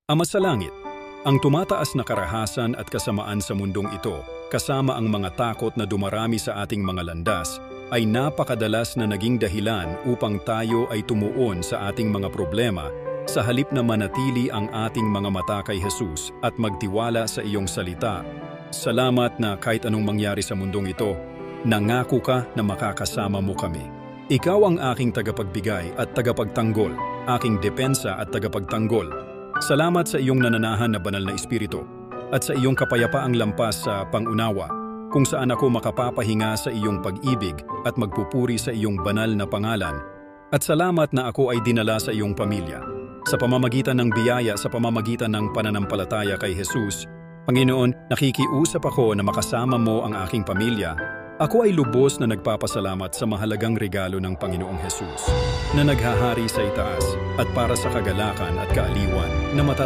Ama sa langit, ang tumataas na karahasan at kasamaan sa mundong ito, kasama ang mga takot na dumarami sa ating mga landas, ay napakadalas na naging dahilan upang tayo ay tumuon sa ating mga problema sa halip na manatili ang ating mga mata kay Jesus at magtiwala sa iyong salita. Salamat na kahit anong mangyari sa mundong ito, nangako ka na makakasama mo kami. Ikaw ang aking tagapagbigay at tagapagtanggol, aking depensa at tagapagtanggol. Salamat sa iyong nananahan na banal na espiritu at sa iyong kapayapaang lampas sa pangunawa, kung saan ako makapapahinga sa iyong pag-ibig at magpupuri sa iyong banal na pangalan. At salamat na ako ay dinala sa iyong pamilya. Sa pamamagitan ng biyaya, sa pamamagitan ng pananampalataya kay Jesus, Panginoon, nakikiusap ako na makasama mo ang aking pamilya. Ako ay lubos na nagpapasalamat sa mahalagang regalo ng Panginoong Jesus na naghahari sa itaas at para sa kagalakan at kaaliwan na